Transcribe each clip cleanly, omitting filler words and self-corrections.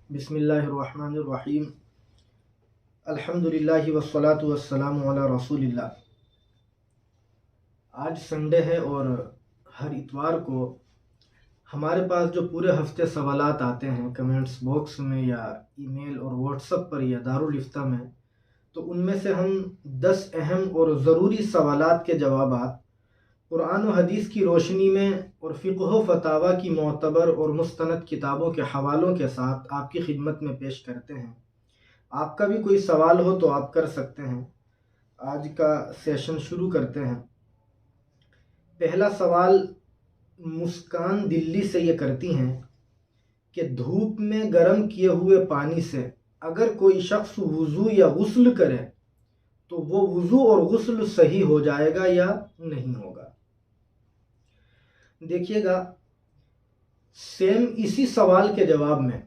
بسم اللہ الرحمن الرحیم الحمدللہ والصلاة والسلام علی رسول اللہ۔ آج سنڈے ہے اور ہر اتوار کو ہمارے پاس جو پورے ہفتے سوالات آتے ہیں کمنٹس باکس میں یا ای میل اور واٹس ایپ پر یا دارالفتہ میں، تو ان میں سے ہم 10 اہم اور ضروری سوالات کے جوابات قرآن و حدیث کی روشنی میں اور فقہ و فتاویٰ کی معتبر اور مستند کتابوں کے حوالوں کے ساتھ آپ کی خدمت میں پیش کرتے ہیں۔ آپ کا بھی کوئی سوال ہو تو آپ کر سکتے ہیں۔ آج کا سیشن شروع کرتے ہیں۔ پہلا سوال مسکان دلی سے یہ کرتی ہیں کہ دھوپ میں گرم کیے ہوئے پانی سے اگر کوئی شخص وضو یا غسل کرے تو وہ وضو اور غسل صحیح ہو جائے گا یا نہیں ہوگا؟ دیکھیے گا، سیم اسی سوال کے جواب میں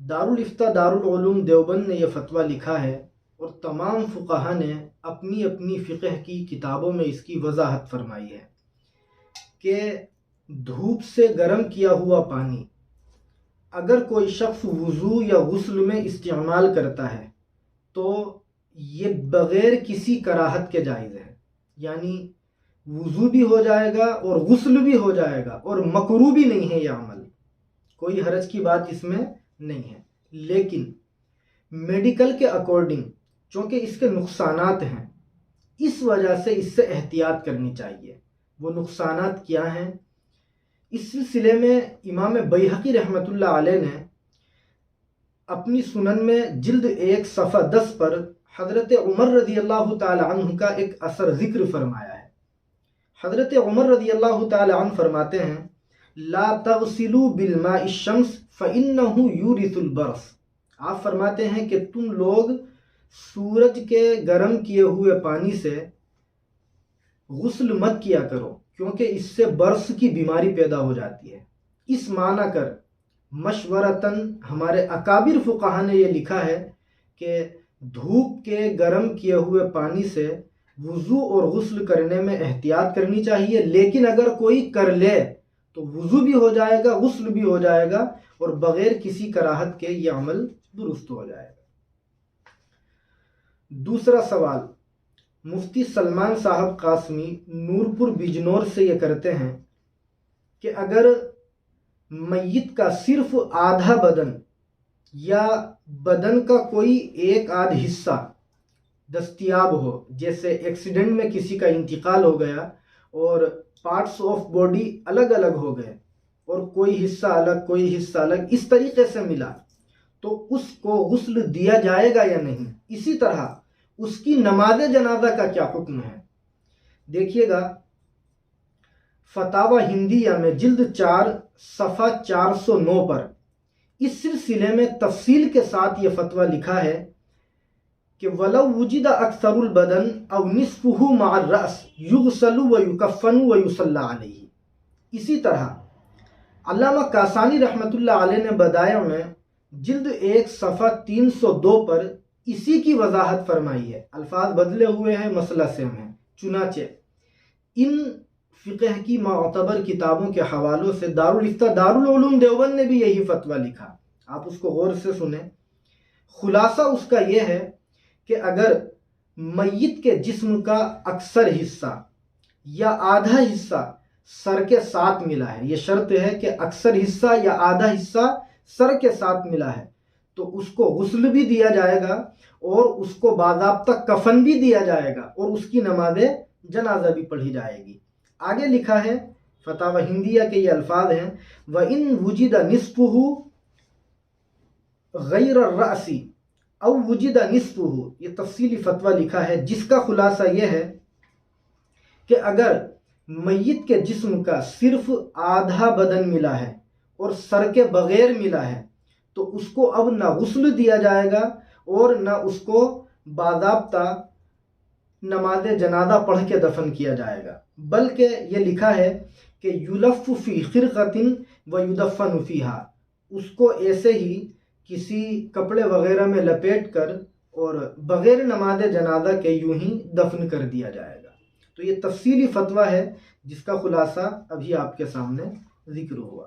دارالفتہ دارالعلوم دیوبند نے یہ فتویٰ لکھا ہے اور تمام فقہا نے اپنی اپنی فقہ کی کتابوں میں اس کی وضاحت فرمائی ہے کہ دھوپ سے گرم کیا ہوا پانی اگر کوئی شخص وضو یا غسل میں استعمال کرتا ہے تو یہ بغیر کسی کراہت کے جائز ہے، یعنی وضو بھی ہو جائے گا اور غسل بھی ہو جائے گا اور مکروہ بھی نہیں ہے، یہ عمل کوئی حرج کی بات اس میں نہیں ہے۔ لیکن میڈیکل کے اکارڈنگ چونکہ اس کے نقصانات ہیں، اس وجہ سے اس سے احتیاط کرنی چاہیے۔ وہ نقصانات کیا ہیں؟ اس سلسلے میں امام بیہقی رحمۃ اللہ علیہ نے اپنی سنن میں جلد 1 صفحہ 10 پر حضرت عمر رضی اللہ تعالی عنہ کا ایک اثر ذکر فرمایا ہے۔ حضرت عمر رضی اللہ تعالی عنہ فرماتے ہیں، لا تغسلوا بالماء الشمس فإنه يورث البرص۔ آپ فرماتے ہیں کہ تم لوگ سورج کے گرم کیے ہوئے پانی سے غسل مت کیا کرو کیونکہ اس سے برص کی بیماری پیدا ہو جاتی ہے۔ اس معنی کر مشورتاً ہمارے اکابر فقہا نے یہ لکھا ہے کہ دھوپ کے گرم کیے ہوئے پانی سے وضو اور غسل کرنے میں احتیاط کرنی چاہیے، لیکن اگر کوئی کر لے تو وضو بھی ہو جائے گا، غسل بھی ہو جائے گا اور بغیر کسی کراہت کے یہ عمل درست ہو جائے گا۔ دوسرا سوال مفتی سلمان صاحب قاسمی نورپور بجنور سے یہ کرتے ہیں کہ اگر میت کا صرف آدھا بدن یا بدن کا کوئی ایک آدھ حصہ دستیاب ہو، جیسے ایکسیڈنٹ میں کسی کا انتقال ہو گیا اور پارٹس آف باڈی الگ الگ ہو گئے اور کوئی حصہ الگ کوئی حصہ الگ اس طریقے سے ملا، تو اس کو غسل دیا جائے گا یا نہیں؟ اسی طرح اس کی نماز جنازہ کا کیا حکم ہے؟ دیکھیے گا، فتاوی ہندیہ میں جلد 4 صفحہ 409 پر اس سلسلے میں تفصیل کے ساتھ یہ فتویٰ لکھا ہے کہ وَلَوْ وُجِدَ أَكْثَرُ الْبَدَنِ أَوْ نِصْفُهُ مَعَ الرَّأْسِ يُغْسَلُ وَيُكَفَّنُ وَيُصَلَّى عَلَيْهِ۔ اسی طرح علامہ کاسانی رحمۃ اللہ علیہ نے بدائع میں جلد 1 صفحہ 302 پر اسی کی وضاحت فرمائی ہے۔ الفاظ بدلے ہوئے ہیں، مسئلہ سیم ہے۔ چنانچہ ان فقہ کی معتبر کتابوں کے حوالوں سے دارالفتہ دارالعلوم دیوبند نے بھی یہی فتویٰ لکھا۔ آپ اس کو غور سے سنیں۔ خلاصہ اس کا یہ ہے کہ اگر میت کے جسم کا اکثر حصہ یا آدھا حصہ سر کے ساتھ ملا ہے، یہ شرط ہے کہ اکثر حصہ یا آدھا حصہ سر کے ساتھ ملا ہے، تو اس کو غسل بھی دیا جائے گا اور اس کو باضابطہ کفن بھی دیا جائے گا اور اس کی نماز جنازہ بھی پڑھی جائے گی۔ آگے لکھا ہے، فتاوی ہندیہ کے یہ الفاظ ہیں، وَإِن وُجِدَ نِصْفُهُ غَيْرَ الرَّأْسِ او وجد نصفه، یہ تفصیلی فتویٰ لکھا ہے جس کا خلاصہ یہ ہے کہ اگر میت کے جسم کا صرف آدھا بدن ملا ہے اور سر کے بغیر ملا ہے تو اس کو اب نہ غسل دیا جائے گا اور نہ اس کو باضابطہ نماز جنازہ پڑھ کے دفن کیا جائے گا، بلکہ یہ لکھا ہے کہ یلف فی خرقۃ ویدفن فیہا، اس کو ایسے ہی کسی کپڑے وغیرہ میں لپیٹ کر اور بغیر نماز جنازہ کے یوں ہی دفن کر دیا جائے گا۔ تو یہ تفصیلی فتویٰ ہے جس کا خلاصہ ابھی آپ کے سامنے ذکر ہوا۔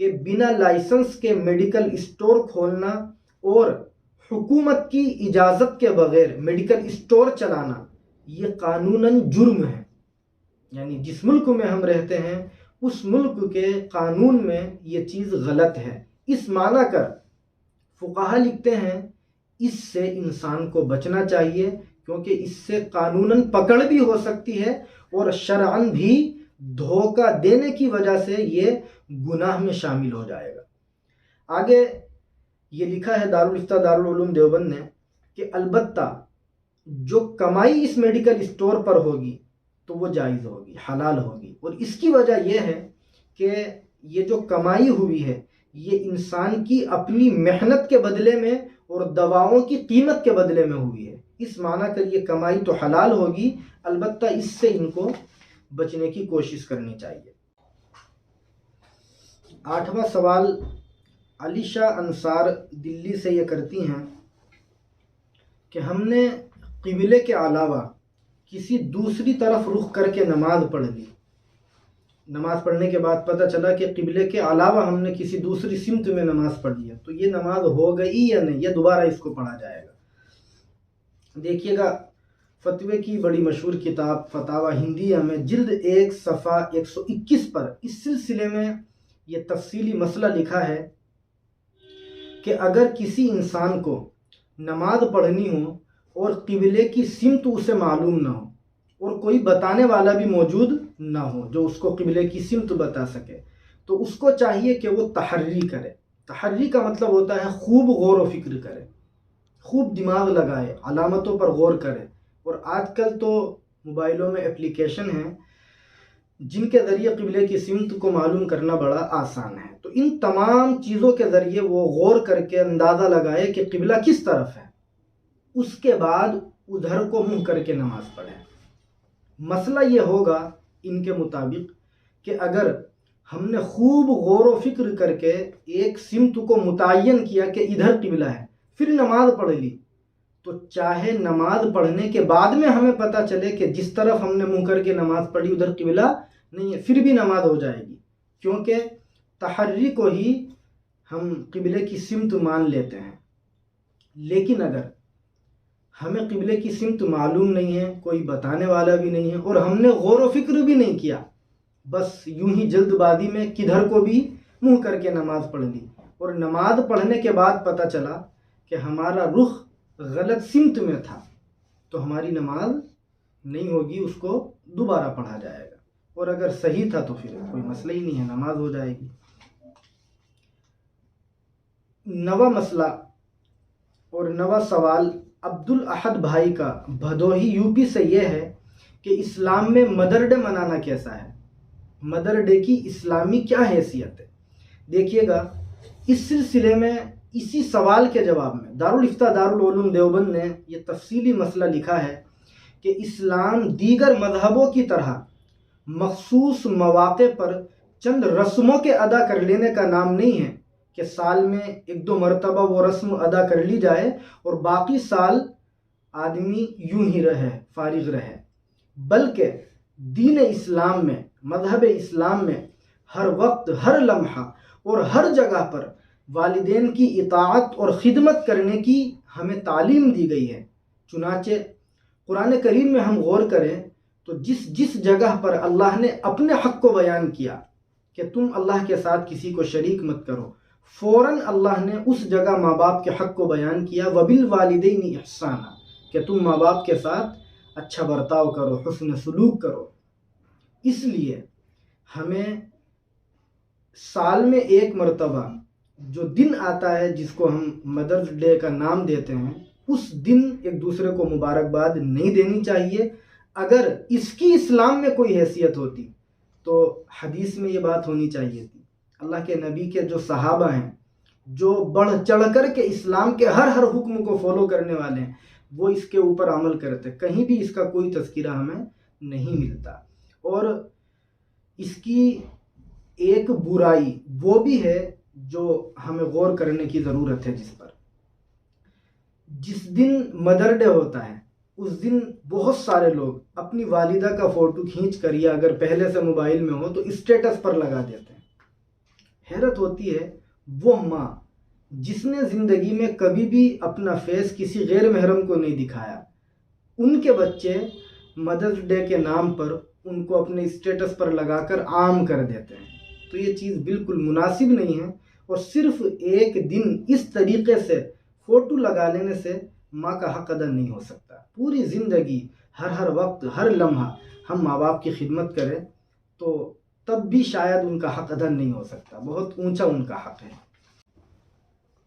کہ بنا لائسنس کے میڈیکل اسٹور کھولنا اور حکومت کی اجازت کے بغیر میڈیکل اسٹور چلانا یہ قانوناً جرم ہے. یعنی جس ملک میں ہم رہتے ہیں اس ملک کے قانون میں یہ چیز غلط ہے. اس معنی کر فقہا لکھتے ہیں اس سے انسان کو بچنا چاہیے، کیونکہ اس سے قانوناً پکڑ بھی ہو سکتی ہے اور شرعاً بھی دھوکہ دینے کی وجہ سے یہ گناہ میں شامل ہو جائے گا. آگے یہ لکھا ہے دارالفتہ دارالعلوم دیوبند نے کہ البتہ جو کمائی اس میڈیکل اسٹور پر ہوگی تو وہ جائز ہوگی، حلال ہوگی. اور اس کی وجہ یہ ہے کہ یہ جو کمائی ہوئی ہے یہ انسان کی اپنی محنت کے بدلے میں اور دواؤں کی قیمت کے بدلے میں ہوئی ہے. اس معنی کر یہ کمائی تو حلال ہوگی، البتہ اس سے ان کو بچنے کی کوشش کرنی چاہیے. 8واں سوال علیشہ انصار دلی سے یہ کرتی ہیں کہ ہم نے قبلے کے علاوہ کسی دوسری طرف رخ کر کے نماز پڑھ لی. نماز پڑھنے کے بعد پتہ چلا کہ قبلے کے علاوہ ہم نے کسی دوسری سمت میں نماز پڑھ لی ہے، تو یہ نماز ہو گئی یا نہیں، یا دوبارہ اس کو پڑھا جائے گا؟ دیکھیے گا فتوے کی بڑی مشہور کتاب فتاوی ہندیہ میں جلد 1 صفحہ 121 پر اس سلسلے میں یہ تفصیلی مسئلہ لکھا ہے کہ اگر کسی انسان کو نماز پڑھنی ہو اور قبلے کی سمت اسے معلوم نہ ہو اور کوئی بتانے والا بھی موجود نہ ہو جو اس کو قبلے کی سمت بتا سکے، تو اس کو چاہیے کہ وہ تحری کرے. تحری کا مطلب ہوتا ہے خوب غور و فکر کرے، خوب دماغ لگائے، علامتوں پر غور کرے. اور آج کل تو موبائلوں میں اپلیکیشن ہیں جن کے ذریعے قبلے کی سمت کو معلوم کرنا بڑا آسان ہے. تو ان تمام چیزوں کے ذریعے وہ غور کر کے اندازہ لگائے کہ قبلہ کس طرف ہے، اس کے بعد ادھر کو منہ کر کے نماز پڑھے. مسئلہ یہ ہوگا ان کے مطابق کہ اگر ہم نے خوب غور و فکر کر کے ایک سمت کو متعین کیا کہ ادھر قبلہ ہے، پھر نماز پڑھ لی، تو چاہے نماز پڑھنے کے بعد میں ہمیں پتہ چلے کہ جس طرف ہم نے منہ کر کے نماز پڑھی ادھر قبلہ نہیں ہے، پھر بھی نماز ہو جائے گی، کیونکہ تحری کو ہی ہم قبلے کی سمت مان لیتے ہیں. لیکن اگر ہمیں قبلے کی سمت معلوم نہیں ہے، کوئی بتانے والا بھی نہیں ہے، اور ہم نے غور و فکر بھی نہیں کیا، بس یوں ہی جلد بازی میں کدھر کو بھی منہ کر کے نماز پڑھ لی، اور نماز پڑھنے کے بعد پتہ چلا کہ ہمارا رخ غلط سمت میں تھا، تو ہماری نماز نہیں ہوگی، اس کو دوبارہ پڑھا جائے گا. اور اگر صحیح تھا تو پھر کوئی مسئلہ ہی نہیں ہے، نماز ہو جائے گی. 9واں مسئلہ اور 9واں سوال عبدالاحد بھائی کا بھدوہی یوپی سے یہ ہے کہ اسلام میں مدر ڈے منانا کیسا ہے، مدر ڈے کی اسلامی کیا حیثیت ہے. دیکھیے گا اس سلسلے میں اسی سوال کے جواب میں دارالفتہ دارالعلوم دیوبند نے یہ تفصیلی مسئلہ لکھا ہے کہ اسلام دیگر مذہبوں کی طرح مخصوص مواقع پر چند رسموں کے ادا کر لینے کا نام نہیں ہے کہ سال میں 1-2 مرتبہ وہ رسم ادا کر لی جائے اور باقی سال آدمی یوں ہی رہے، فارغ رہے، بلکہ دین اسلام میں، مذہب اسلام میں ہر وقت، ہر لمحہ اور ہر جگہ پر والدین کی اطاعت اور خدمت کرنے کی ہمیں تعلیم دی گئی ہے. چنانچہ قرآن کریم میں ہم غور کریں تو جس جس جگہ پر اللہ نے اپنے حق کو بیان کیا کہ تم اللہ کے ساتھ کسی کو شریک مت کرو، فوراً اللہ نے اس جگہ ماں باپ کے حق کو بیان کیا، وَبِالْوَالِدَيْنِ إِحْسَانًا، کہ تم ماں باپ کے ساتھ اچھا برتاؤ کرو، حسن سلوک کرو. اس لیے ہمیں سال میں 1 مرتبہ جو دن آتا ہے جس کو ہم مدرس ڈے کا نام دیتے ہیں، اس دن ایک دوسرے کو مبارکباد نہیں دینی چاہیے. اگر اس کی اسلام میں کوئی حیثیت ہوتی تو حدیث میں یہ بات ہونی چاہیے تھی. اللہ کے نبی کے جو صحابہ ہیں، جو بڑھ چڑھ کر کے اسلام کے ہر حکم کو فالو کرنے والے ہیں، وہ اس کے اوپر عمل کرتے، کہیں بھی اس کا کوئی تذکرہ ہمیں نہیں ملتا. اور اس کی ایک برائی وہ بھی ہے جو ہمیں غور کرنے کی ضرورت ہے، جس دن مدر ڈے ہوتا ہے اس دن بہت سارے لوگ اپنی والدہ کا فوٹو کھینچ کر، یا اگر پہلے سے موبائل میں ہو تو اسٹیٹس پر لگا دیتے ہیں، حیرت ہوتی ہے وہ ماں جس نے زندگی میں کبھی بھی اپنا فیس کسی غیر محرم کو نہیں دکھایا، ان کے بچے مدرس ڈے کے نام پر ان کو اپنے اسٹیٹس پر لگا کر عام کر دیتے ہیں۔ تو یہ چیز بالکل مناسب نہیں ہے، اور صرف ایک دن اس طریقے سے فوٹو لگا لینے سے ماں کا حق ادا نہیں ہو سکتا۔ پوری زندگی ہر وقت ہر لمحہ ہم ماں باپ کی خدمت کریں تو تب بھی شاید ان کا حق ادا نہیں ہو سکتا، بہت اونچا ان کا حق ہے۔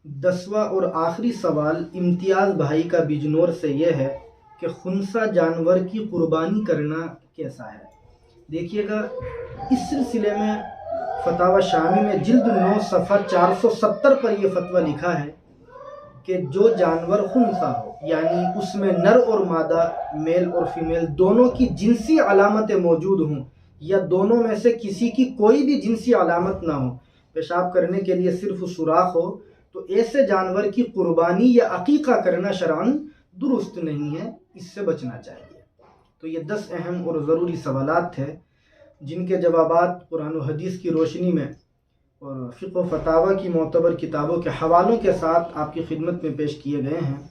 10واں اور آخری سوال امتیاز بھائی کا بجنور سے یہ ہے کہ خنثی جانور کی قربانی کرنا کیسا ہے؟ دیکھیے گا، اس سلسلے میں فتاوی شامی میں جلد 9 صفحہ 470 پر یہ فتویٰ لکھا ہے کہ جو جانور خنثی ہو، یعنی اس میں نر اور مادہ، میل اور فیمیل دونوں کی جنسی علامتیں موجود ہوں، یا دونوں میں سے کسی کی کوئی بھی جنسی علامت نہ ہو، پیشاب کرنے کے لیے صرف سوراخ ہو، تو ایسے جانور کی قربانی یا عقیقہ کرنا شرعاً درست نہیں ہے، اس سے بچنا چاہیے۔ تو یہ 10 اہم اور ضروری سوالات تھے جن کے جوابات قرآن و حدیث کی روشنی میں اور فقہ و فتاوی کی معتبر کتابوں کے حوالوں کے ساتھ آپ کی خدمت میں پیش کیے گئے ہیں۔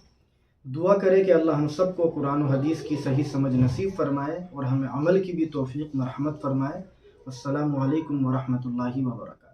دعا کرے کہ اللہ ہم سب کو قرآن و حدیث کی صحیح سمجھ نصیب فرمائے اور ہمیں عمل کی بھی توفیق مرحمت فرمائے۔ السلام علیکم ورحمۃ اللہ وبرکاتہ۔